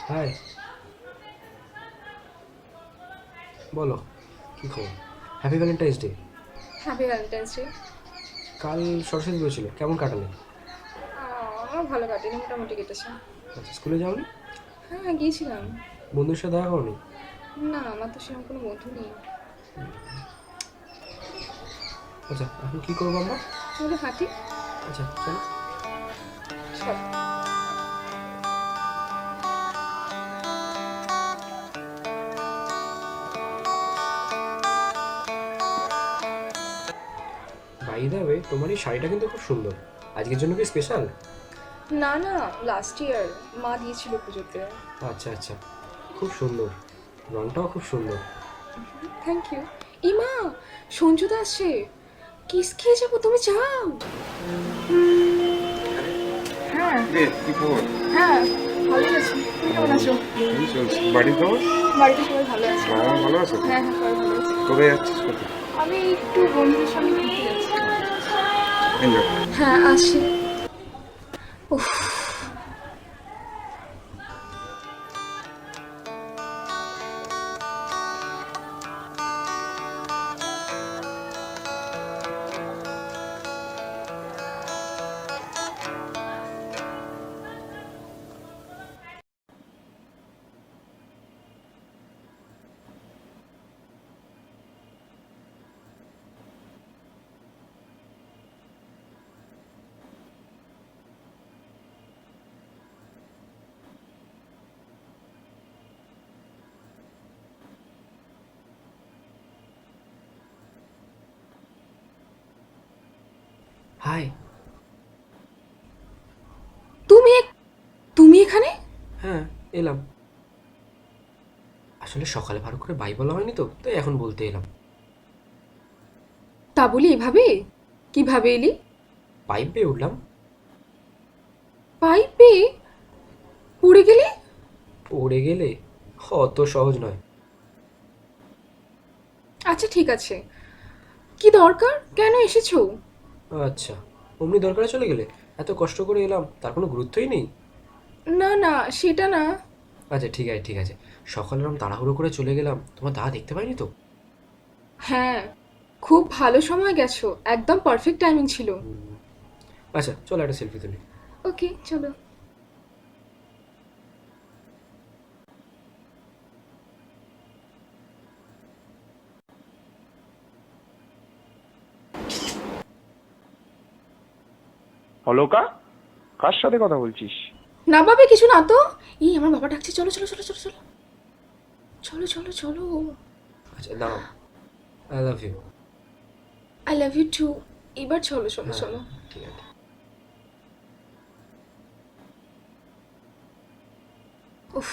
High, বলো কি খবর? Happy Valentine's day. Happy Valentine's day. কাল সরস্বতী পুজো ছিল, কেমন কাটালে? আমার ভালো কাটেনি, মোটামুটি কেটেছে। আচ্ছা, স্কুলে যাওনি? হ্যাঁ, গিয়েছিলাম। বন্ধুর সাথে দেখা করনি? না, আমার তো সেরকম কোনো বন্ধু নেই। আচ্ছা, এখন কি করবো আমরা? চলো হাঁটি। আচ্ছা চলো। চল। বাই দ্য ওয়ে, তোমার এই শাড়িটা কিন্তু খুব সুন্দর। আজকের জন্য কি স্পেশাল? না না, লাস্ট ইয়ার মা দিয়েছিল পুজোতে। আচ্ছা আচ্ছা, খুব সুন্দর, রংটাও খুব সুন্দর। Thank you. ইমা, সঞ্জুদা আসছে। কিস খেয়ে যাবো, তুমি যাও। হ্যাঁ রে কি খবর? হ্যাঁ, ভালোই আছি। তুমি কেমন আছো? এই চলছে। বাড়ির খবর? বাড়িতে সবাই ভালো আছে। বাবা মা ভালো আছে? হ্যাঁ হ্যাঁ, সবাই ভালো আছে। কোথায় যাচ্ছিস কোথায়? আমি একটু বন্ধুদের সঙ্গে ঘুরতে যাচ্ছি। এনজয়। হ্যাঁ, আসি। উফ। হাই। তুমি তুমি এখানে? হ্যাঁ, এলাম। আসলে সকালে ভালো করে বাই বলা হয়নি তো, তাই এখন বলতে এলাম। তা বলি এভাবে? কিভাবে এলি? পাইপ পেয়ে উঠলাম। পাইপে? পড়ে গেলে? পড়ে গেলে? অত সহজ নয়। আচ্ছা ঠিক আছে, কি দরকার, কেন এসেছো? আচ্ছা, অমনি দরকারে চলে গেলে? এত কষ্ট করে এলাম, তার কোনো গুরুত্বই নেই? না না, সেটা না। আচ্ছা ঠিক আছে ঠিক আছে, সকালে এরম তাড়াহুড়ো করে চলে গেলাম, তোমার দাদা দেখতে পাইনি তো? হ্যাঁ, খুব ভালো সময় গেছো, একদম পারফেক্ট টাইমিং ছিল। আচ্ছা চলো একটা সেলফি তুলি। ওকে চলো। অলোকা, কার সাথে কথা বলছিস? না বাবা, কিছু না তো। এই আমার বাবা ডাকছে, চলো চলো চলো চলো চলো। চলো চলো চলো। আচ্ছা দাঁড়াও, I love you. I love you too. এবার চলো চলো হ্যাঁ চলো। ঠিক আছে। উফ।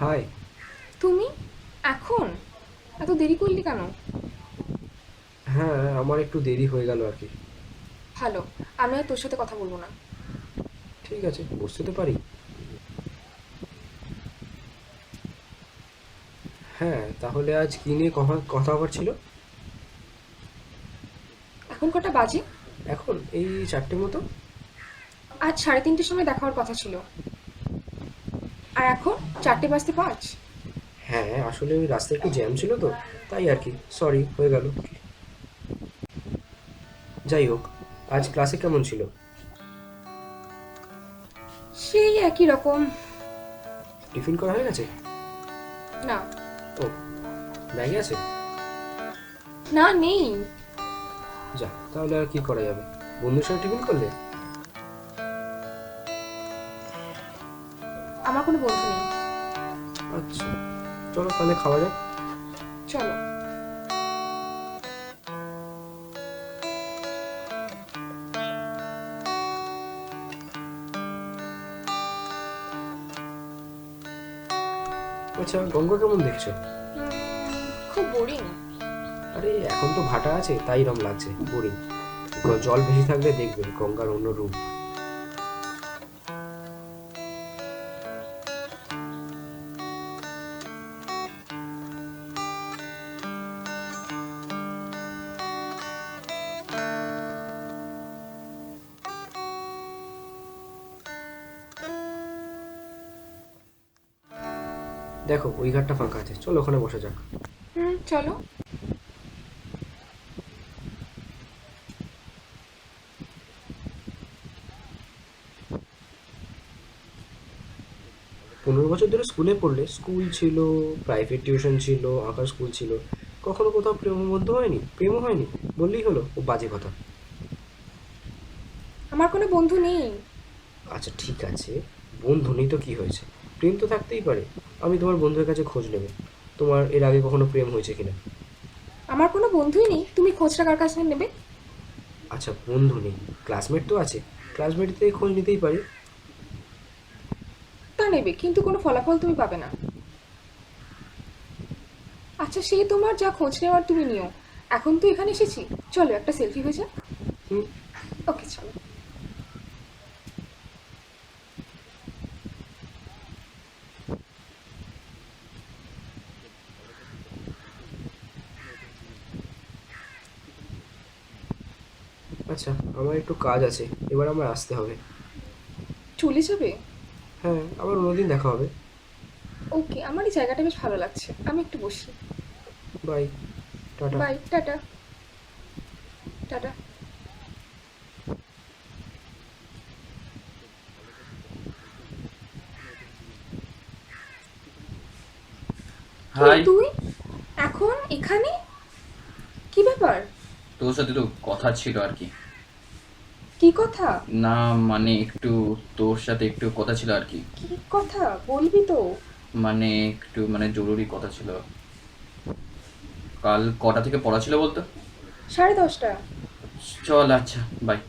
হাই। তুমি এখন এত দেরি করলি কেন? হ্যাঁ, আমার একটু দেরি হয়ে গেল আর কি। ভালো, আমি আর তোর সাথে কথা বলবো না। ঠিক আছে, বসতে তো পারি। হ্যাঁ, তাহলে আজ কী নিয়ে কথা কথা আবার ছিল? এখন কটা বাজে? এখন এই 4টে মতো। আজ 3:30টার সময় দেখা হওয়ার কথা ছিল, আর এখন 4:05। হ্যাঁ, আসলে ওই রাস্তায় একটু জ্যাম ছিল তো, তাই আর কি, সরি হয়ে গেল। যাই হোক, আজ ক্লাসে কেমন ছিল? সেই একই রকম। টিফিন করা হয়ে গেছে? না। ও, ব্যাগে আছে? না, নেই। যা, তাহলে আর কি করা যাবে, বন্ধুর সাথে টিফিন করলে? আমার কোনো বন্ধু নেই। আচ্ছা, চলো তাহলে খাওয়া যাক। চলো। আচ্ছা, গঙ্গা কেমন দেখছো? খুব বোরিং। আরে এখন তো ভাটা আছে তাই এরম লাগছে, বোরিং। জল বেশি থাকলে দেখবে গঙ্গার অন্য রূপ। দেখো ওই ঘাটটা ফাঁকা আছে, চলো ওখানে বসা যাক। চলো। পনেরো বছর ধরে স্কুলে পড়লে, স্কুল ছিল, প্রাইভেট টিউশন ছিল, আঁকার স্কুল ছিল, কখনো কোথাও প্রেমবন্ধ হয়নি, প্রেমও হয়নি বললেই হলো? ও বাজে কথা। আমার কোনো বন্ধু নেই। আচ্ছা ঠিক আছে, বন্ধু নেই তো কি হয়েছে, প্রেম তো থাকতেই পারে। আমি তোমার বন্ধুদের কাছে খোঁজ নেব তোমার এর আগে কখনো প্রেম হয়েছে কিনা। আমার কোনো বন্ধুই নেই, তুমি খোঁজটা কার কাছে নেবে? আচ্ছা বন্ধু নেই, ক্লাসমেট তো আছে, ক্লাসমেট থেকে খোঁজ নিতেই পারি। তা নেবে, কিন্তু কোনো ফলাফল তুমি পাবে না। আচ্ছা, সে তোমার যা খোঁজ নেওয়ার তুমি নিও। এখন তো এখানে এসেছি, চলো একটা সেলফি হয়ে যাক। হুম। ওকে, চলো। আচ্ছা আমার একটু কাজ আছে, এবার আমার আসতে হবে। চলে যাবে? হ্যাঁ, আবার অন্যদিন দেখা হবে। ওকে, আমার এই জায়গাটা বেশ ভালো লাগছে, আমি একটু বসি। Bye, tata. Bye, tata. Tata. Hi. তুই এখন এখানে? কি ব্যাপার? তোর সাথে তো কথা ছিল আর কি। কি কথা? না মানে একটু তোর সাথে একটু কথা ছিল আর কি। কি কথা বলবি তো? মানে একটু মানে জরুরি কথা ছিল। কাল কটা থেকে পড়া ছিল বলতো? 10:30। চল আচ্ছা, বাই।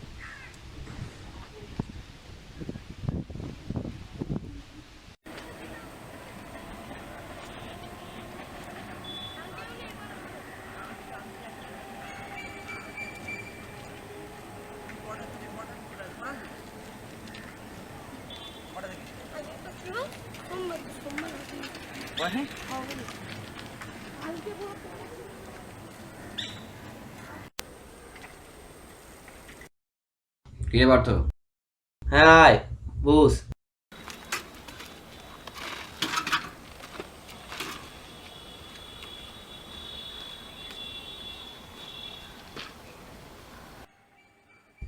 কিরে পার্থ? হ্যাঁ আয়, বস।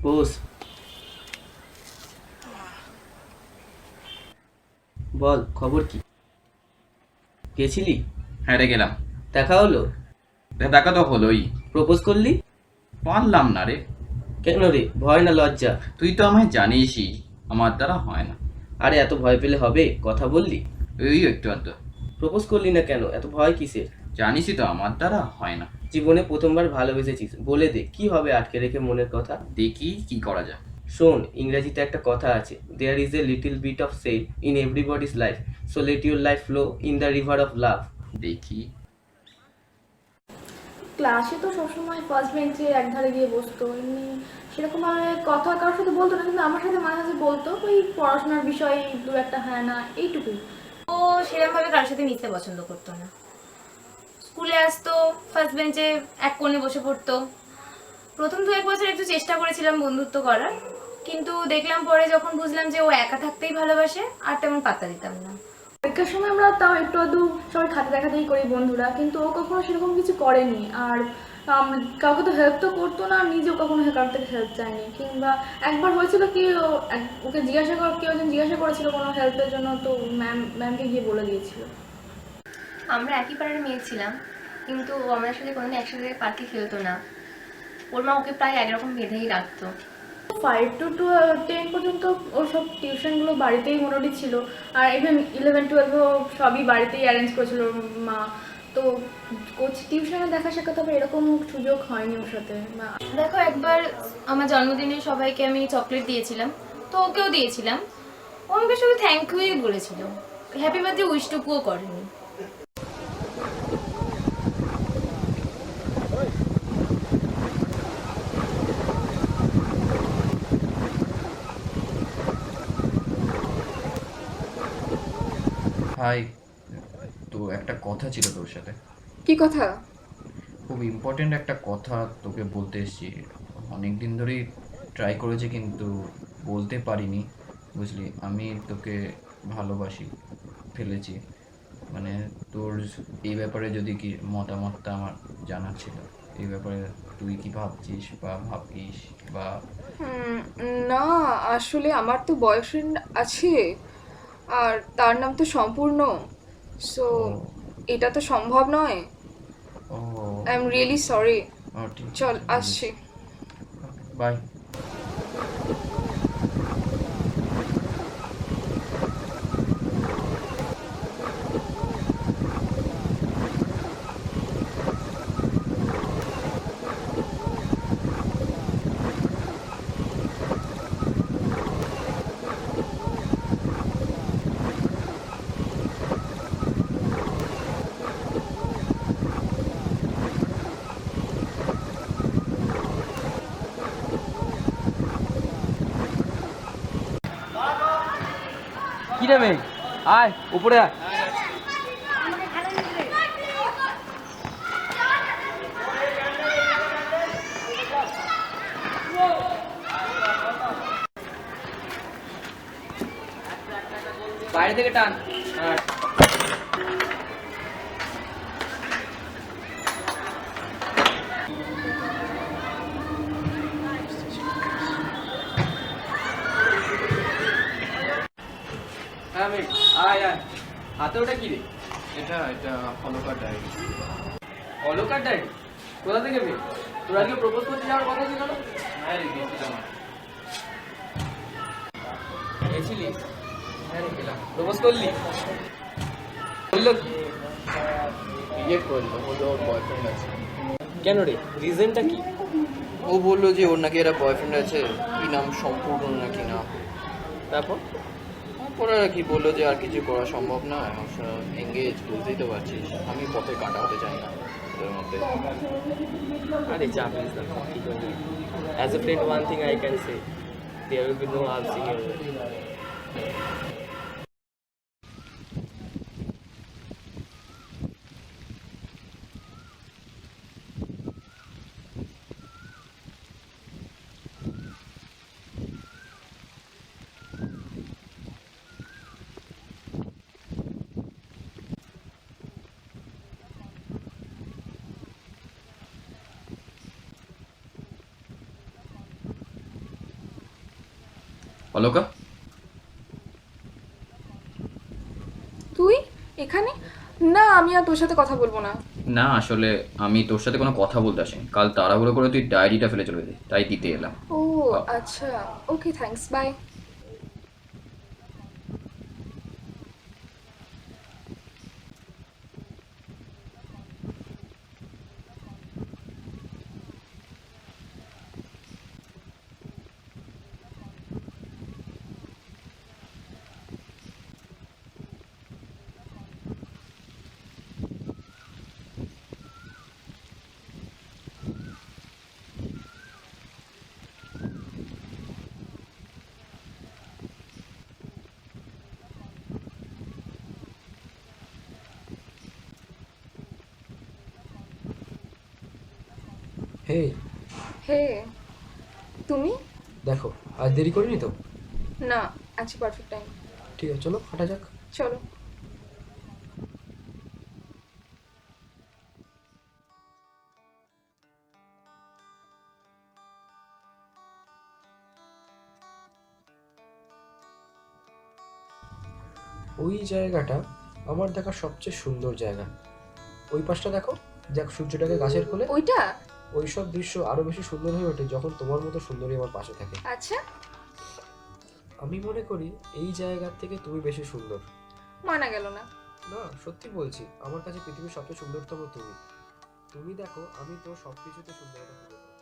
বস, বল খবর কি? গেছিলি? হ্যাঁ রে, গেলাম। দেখা হলো? দেখা তো হলোই। প্রপোজ করলি? পারলাম না রে। কেন রে, ভয় না লজ্জা? তুই তো আমায় জানিসই, আমার দ্বারা হয় না। আরে এত ভয় পেলে হবে? কথা বললি, এই একটু আধটু। প্রপোজ করলি না কেন? এত ভয় কিসের? জানিসই তো আমার দ্বারা হয় না। জীবনে প্রথমবার ভালোবেসেছিস, বলে দে কি হবে আটকে রেখে মনের কথা। দেখি কি করা যায়। শোন, ইংরেজিতে একটা কথা আছে, there is a little bit of cell in everybody's life, so let your life flow in the river of love. দেখি। ক্লাসে তো সবসময় ফার্স্ট বেঞ্চে একধারে গিয়ে বসতো, এমনি সেরকমভাবে কথা কারোর সাথে বলতো না, কিন্তু আমার সাথে মাঝে মাঝে বলতো ওই পড়াশোনার বিষয়ে দু একটা হ্যাঁ না এইটুকুই। ও সেরকমভাবে কারোর সাথে মিশতে পছন্দ করতো না। স্কুলে আসতো, ফার্স্ট বেঞ্চে এক কোণে বসে পড়তো। প্রথম 2-1 বছর একটু চেষ্টা করেছিলাম বন্ধুত্ব করার, কিন্তু দেখলাম পরে যখন বুঝলাম যে ও একা থাকতেই ভালোবাসে, আর তেমন পাত্তা দিতাম না। পরীক্ষার সময় আমরা তাও একটু আধটু সবাই খাতা দেখাতেই করি বন্ধুরা, কিন্তু ও কখনো সেরকম কিছু করেনি। আর কাউকে তো হেল্প তো করতো না, আর নিজেও কখনো কারোর থেকে হেল্প চায়নি। কিংবা একবার হয়েছিল কি, ওকে কেউ একজন জিজ্ঞাসা করেছিল কোনো হেল্পের জন্য, তো ম্যামকে গিয়ে বলে দিয়েছিল। আমরা একই পাড়ার মেয়ে ছিলাম, কিন্তু ও আমার সাথে কোনোদিন একসাথে পার্কে খেলতো না। ওর মা ওকে প্রায় একরকম বেঁধেই রাখতো। 5 to 10 পর্যন্ত ওসব টিউশনগুলো বাড়িতেই মোটামুটি ছিল, আর ইভেন 11-12ও সবই বাড়িতেই অ্যারেঞ্জ করেছিল ওর মা। তো কোচ টিউশনে দেখা সাক্ষাৎ হবে এরকম সুযোগ হয়নি ওর সাথে। দেখো, একবার আমার জন্মদিনে সবাইকে আমি চকলেট দিয়েছিলাম, তো ওকেও দিয়েছিলাম। ও আমাকে শুধু থ্যাংক ইউই বলেছিল, হ্যাপি বার্থডে উইশটুকুও করেনি। হাই, তো একটা কথা ছিল তোর সাথে, কি কথা? খুব ইম্পর্টেন্ট একটা কথা তোকে বলতে এসেছি। অনেক দিন ধরেই ট্রাই করেছি কিন্তু বলতে পারিনি, বুঝলি। আমি তোকে ভালোবাসি ফেলেছি, মানে তোর এই ব্যাপারে যদি কি মতামতটা আমার জানার ছিল। এই ব্যাপারে তুই কি ভাবছিস বা ভাবিস বা না, আসলে আমার তো বয়ফ্রেন্ড আছে, আর তার নাম তো সম্পূর্ণ। সো এটা তো সম্ভব নয়। ও আই এম রিয়েলি সরি। ঠিক চল আসছি। বাই। কি রে মেঘ, আয় উপরে আয়। বাইরে থেকে টান। হ্যাঁ মেঘ, আয় আয়। হাতে ওটা কি রে? এটা হলকার ডায়েরি। Walker diary? কোথা থেকে মেঘ? তোর আজকে প্রপোজ করতে যাওয়ার কথা ছিল না? হ্যাঁ রে, গেছিলাম। গেছিলিস? হ্যাঁ রে, গেলাম। প্রপোজ করলি? বললো কি? রিজেক্ট করে দিল, বললো ওর বয়ফ্রেন্ড আছে। কেন রে, রিজনটা কি? ও বললো যে ওর নাকি একটা বয়ফ্রেন্ড আছে, কি নাম সম্পূর্ণ নাকি না। তারপর? পরে আর কি বললো যে আর কিছু করা সম্ভব না, এঙ্গেজ, বুঝতেই তো পারছিস। আমি পথে কাটা হতে চাই না ওদের মধ্যে। আরে চাপ নিস না, ঠিক হয়ে যাবে। As a friend one thing I can say, there will be no harm in your way. Alka, তুই এখানে? না, আমি আর তোর সাথে কথা বলবো না। না আসলে আমি তোর সাথে কোনো কথা বলতে আসিনি। কাল তাড়াহুড়ো করে তুই ডায়েরিটা ফেলে চলে গেলি, তাই দিতে এলাম। ও আচ্ছা, ওকে, থ্যাঙ্কস, বাই। হে, হে, তুমি? দেখো আজ দেরি করিনি তো? না, আচ্ছা, পারফেক্ট টাইম। ঠিক আছে, চলো হাঁটা যাক। চলো। ওই জায়গাটা আমার দেখা সবচেয়ে সুন্দর জায়গা। ওই পাশটা দেখো, দেখ সূর্যটাকে গাছের কোলে। ওইটা? ওইসব দৃশ্য আরো বেশি সুন্দর হয়ে ওঠে যখন তোমার মতো সুন্দরী আমার পাশে থাকে। আচ্ছা, আমি মনে করি এই জায়গার থেকে তুমি বেশি সুন্দর। মানা গেল না। না, সত্যি বলছি, আমার কাছে পৃথিবীর সবচেয়ে সুন্দরতম তুমি। তুমি দেখো, আমি তোর সবকিছুতে সুন্দরতা খুঁজে পাই।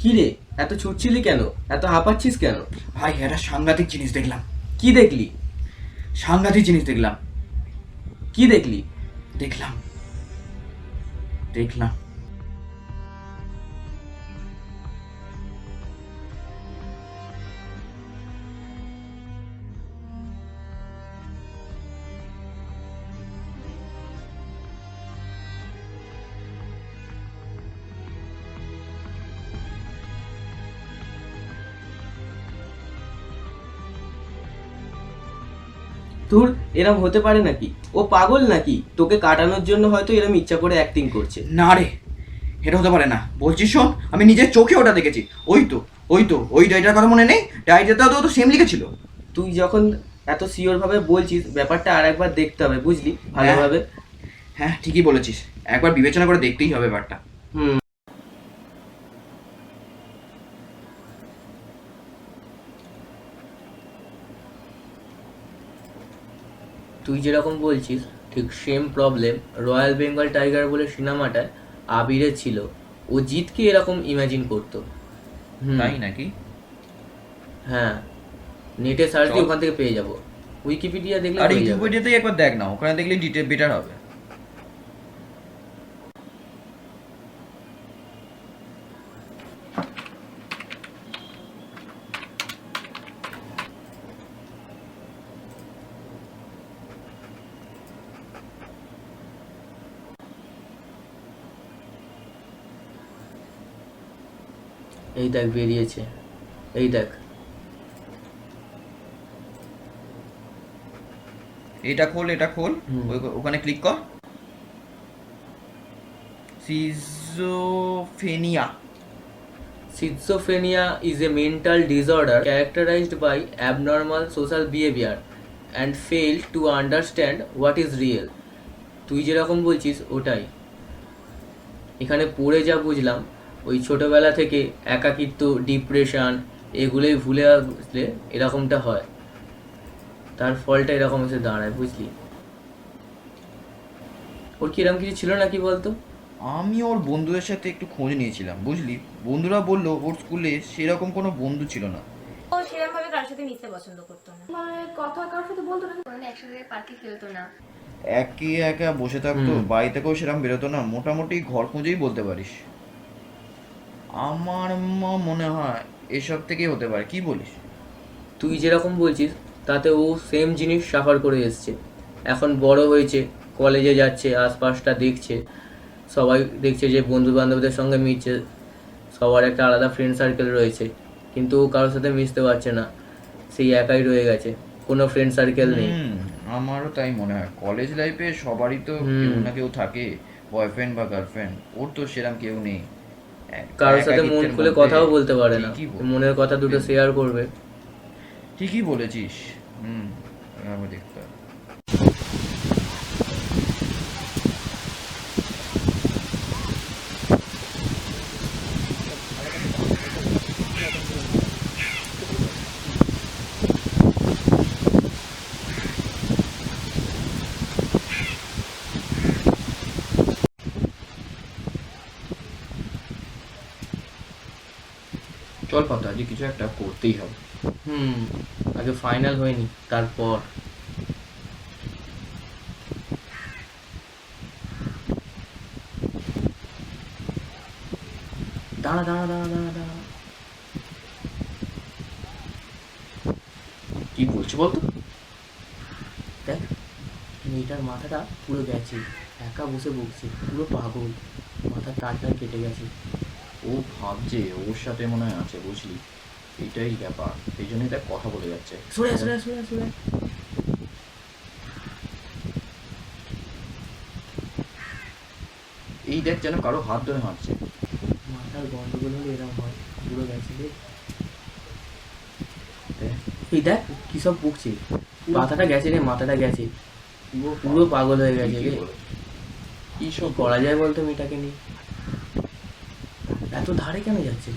কি রে, এত ছুটছিলি কেন? এত হাঁপাচ্ছিস কেন? ভাই একটা সাংঘাতিক জিনিস দেখলাম, কি দেখলি? সাংঘাতিক জিনিস দেখলাম কি দেখলি? দেখলাম দেখলাম তোর এরম হতে পারে নাকি? ও পাগল নাকি? তোকে কাটানোর জন্য হয়তো এরম ইচ্ছা করে অ্যাক্টিং করছে। না রে, এটা হতে পারে না। বলছি শোন, আমি নিজের চোখে ওটা দেখেছি। ওই ডায়েরিটার কথা মনে নেই? ডায়েরিটাতেও তো সেম লিখেছিল। তুই যখন এত শিওর ভাবে বলছিস, ব্যাপারটা আর একবার দেখতে হবে, বুঝলি, ভালোভাবে। হ্যাঁ, ঠিকই বলেছিস, একবার বিবেচনা করে দেখতেই হবে ব্যাপারটা। হুম। তুই যেরকম বলছিস ঠিক same problem royal Bengal tiger বলে সিনেমাটায় আবিরের ছিল। ও জিতকে এরকম ইমাজিন করতো। তাই নাকি? হ্যাঁ, নেটে সার্চ দিয়ে চল। ওখান থেকে পেয়ে যাবো। উইকিপিডিয়া দেখলে আর পেয়ে যাবো। উইকিপিডিয়াতেই একবার দেখ না, ওখানে দেখলে ডিটেল বেটার হবে। এই দেখ বেরিয়েছে, এই দেখ। এটা খোল, এটা খোল, হুম। ওখানে ক্লিক কর। Schizophrenia. Schizophrenia is a mental disorder characterized by abnormal social behavior and fail to understand what is real. তুই যেরকম বলছিস ওটাই। এখানে পড়ে যা বুঝলাম, ওই ছোটবেলা থেকে একাকিত্ব, ডিপ্রেশন এগুলোই ভুলে আসলে এরকমটা হয়। তার ফলটা এরকম এসে দাঁড়ায়, বুঝলি। ওর কি এরকম কিছু ছিল নাকি বলতো? আমি ওর বন্ধুদের সাথে একটু খোঁজ নিয়েছিলাম, বুঝলি। বন্ধুরা বললো ওর স্কুলে সেরকম কোনো বন্ধু ছিল না। ও সেরকম ভাবে কারোর সাথে মিশতে পছন্দ করতো না। মানে কথা কারোর সাথে বলতো না। কোনোদিন একসাথে পার্কে খেলতো না। একে একা বসে থাকতো, বাড়ি থেকেও সেরকম বেরোতো না, মোটামুটি ঘর খুঁজেই বলতে পারিস। আমার মনে হয় এসব থেকেই হতে পারে, কি বলিস? তুই যেরকম বলছিস তাতে ও সেম জিনিস সাফার করে এসছে। এখন বড় হয়েছে, কলেজে যাচ্ছে, আশপাশটা দেখছে, সবাই দেখছে যে বন্ধু বান্ধবদের সঙ্গে মিশছে, সবার একটা আলাদা ফ্রেন্ড সার্কেল রয়েছে, কিন্তু ও কারোর সাথে মিশতে পারছে না, সেই একাই রয়ে গেছে, কোনো ফ্রেন্ড সার্কেল নেই। আমারও তাই মনে হয়। কলেজ লাইফে সবারই তো কেউ না কেউ থাকে, বয়ফ্রেন্ড বা গার্লফ্রেন্ড। ওর তো সেরকম কেউ নেই। কারোর সাথে মন খুলে কথাও বলতে পারে না, মনের কথা দুটো শেয়ার করবে। ঠিকই বলেছিস। দেখতে হবে। চল পাতা, আজকে কিছু একটা করতেই হবে। আগে ফাইনাল হয়নি, তারপর দাঁড়া দাঁড়া দাঁড়া দাঁড়া দাঁড়া। কি বলছি বলতো? দেখ, মেয়েটার মাথাটা পুরো গেছে, একা বসে বকছে, পুরো পাগল, মাথার তারটা কেটে গেছে। ও ভাবছে ওর সাথে মনে হয় আছে, বুঝলি? এইটাই ব্যাপার, এই জন্যই তার কথা বলে যাচ্ছে। সরে সরে সরে সরে। এই দেখ, যেন কারো হাত ধরে হাঁটছে। মাথার গন্ডগোল হলে এরকম হয়, পুরো গেছে রে। দেখ, এই দেখ কি সব বকছে, মাথাটা গেছে রে, মাথাটা গেছে, পুরো পাগল হয়ে গেছে কি রে। বলে? কি কি সব করা যায় বলতো মেয়েটাকে নিয়ে? এত ধারে কেন যাচ্ছে?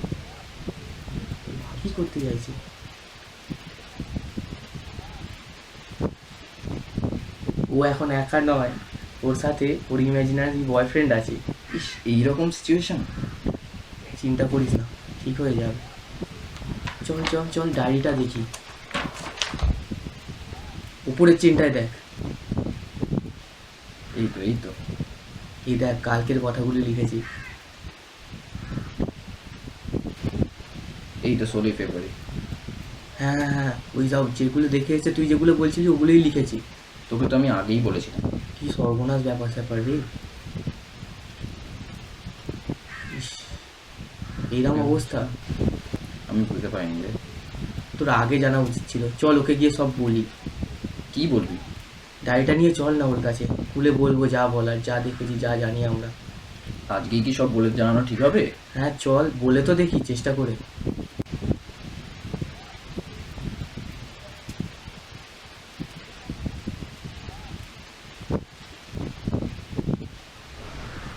কি করতে চাইছে? ও এখন একা নয়, ওর সাথে ওর ইমাজিনারি বয়ফ্রেন্ড আছে। ইস, এইরকম সিচুয়েশন। চিন্তা করিস না, ঠিক হয়ে যাবে। চল চল চল, ডায়েরিটা দেখি, উপরের চেনটায় দেখ। এই তো, এই তো। এই দেখ, কালকের কথাগুলি লিখেছি। এই তো 16 ফেব্রুয়ারি। হ্যাঁ হ্যাঁ হ্যাঁ, ওই সব যেগুলো দেখে এসে তুই যেগুলো বলছিলি ওগুলোই লিখেছি। তোকে তো আমি আগেই বলেছিলাম। কি সর্বনাশ ব্যাপার স্যাপার রে। ইস, এইরকম অবস্থা, আমি বুঝতে পারিনি রে। তোর আগে জানা উচিত ছিল। চল ওকে গিয়ে সব বলি। কি বলবি? ডায়েরিটা নিয়ে চল না ওর কাছে, খুলে বলবো যা বলার, যা দেখেছি, যা জানি আমরা। আজকেই কি সব বলে জানানো ঠিক হবে? হ্যাঁ চল, বলে তো দেখি চেষ্টা করে।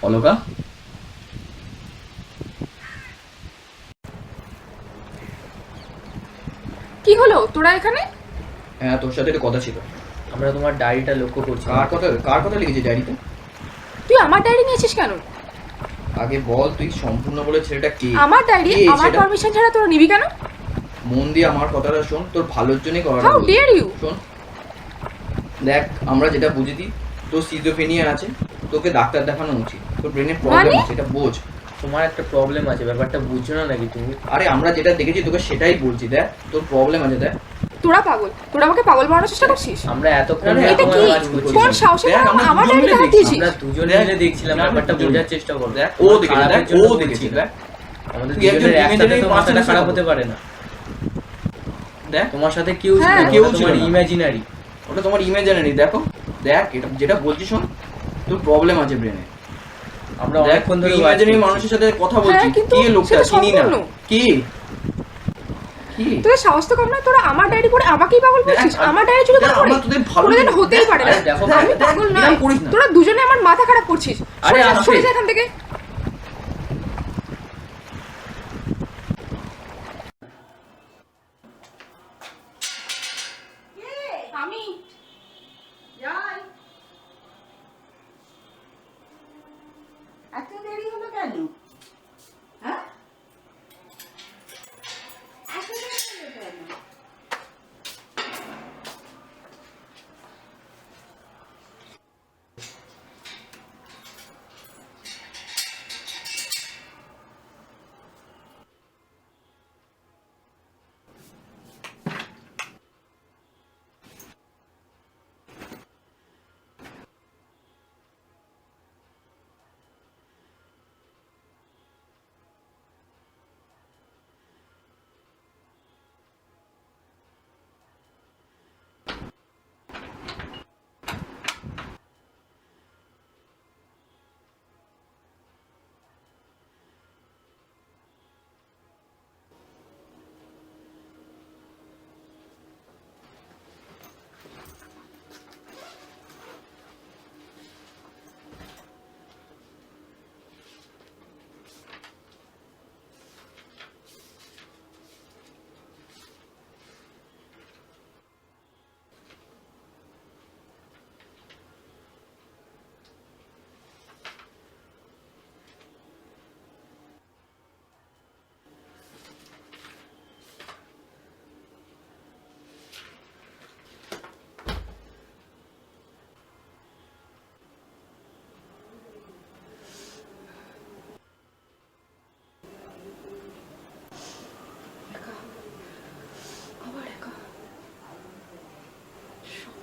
অলকা, কি হলো তোরা এখানে? হ্যাঁ তোর সাথে একটা কথা ছিল। আমরা তোমার ডায়েরিটা লক্ষ্য করছি। কার কথা লিখেছিস ডায়েরিতে? তুই আমার ডায়েরি নিয়েছিস কেন? আগে বল, তুই সম্পূর্ণ বলে ছেলেটা কে? আমার ডায়েরি কে আমার সেটা? পারমিশন ছাড়া তোরা নিবি কেন? মন দিয়ে আমার কথাটা শোন, তোর ভালোর জন্যই কথাটা হাউ বলছি। Dear you! শোন, দেখ, আমরা যেটা বুঝেছি তোর সিজোফ্রেনিয়া আছে, তোকে ডাক্তার দেখানো উচিত। তোর ব্রেনে প্রবলেম মানে? আছে, এটা বোঝ। তোমার একটা প্রবলেম আছে, ব্যাপারটা বুঝছো না নাকি তুমি? আরে আমরা যেটা দেখেছি তোকে সেটাই বলছি। দেখ, তোর প্রবলেম আছে। দেখ, তোরা পাগল, তোরা আমাকে পাগল বানানোর চেষ্টা করছিস? আমরা এতক্ষণ আরে, ধরে এটা তোমার কি? কাজ করছি। কোন সাহসে দেখ, তোরা আমরা আমার দুজন ডায়েরি মিলে দেখা দেখছি। দিয়েছিস? আমরা দুজনে দেখ, মিলে দেখছিলাম, না, ব্যাপারটা দুজনে। বোঝার চেষ্টা করো। দেখ, ও দেখেছে, দেখ, ও দেখেছে, দেখ। আমাদের তুই একজন দুজনের একসাথে imaginary তো মাথাটা person খারাপ ছিল। হতে পারে না। দেখ, তোমার সাথে কেউ ছিল হ্যাঁ, না, কেউ ওটা ছিল তোমার না। ইমাজিনারি। ওটা তোমার ইমেজিনারি। দেখো, দেখ, এটা যেটা বলছি শোন, তোর প্রবলেম আছে ব্রেনে। আমরা দেখ, অনেকক্ষণ ধরে ইমাজিনারি মানুষের সাথে কথা বলছি। হ্যাঁ, কিন্তু কে লোকটা? সেটা চিনি না। সম্পূর্ণ। কি কি তোদের সাহস তো কম নয়, তোরা আমার ডায়েরি পড়ে আমাকেই পাগল বলছিস? দেখ, আমার ডায়েরি চুরি দেখ, করে আমরা তোদের ভালো কোনোদিন জন্য- হতেই পারে না। আরে দেখো, আমি দেখ, পাগল এরকম নয়, করিস না। তোরা দুজনে আমার মাথা খারাপ করছিস। আরে, সরে যা, আসবে। সরে যা এখান থেকে। আমি যাই। এত দেরি হলো কেন? হ্যাঁ, এত দেরি হলো কেন?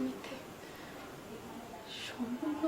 মিথ্যে। সম্পূর্ণ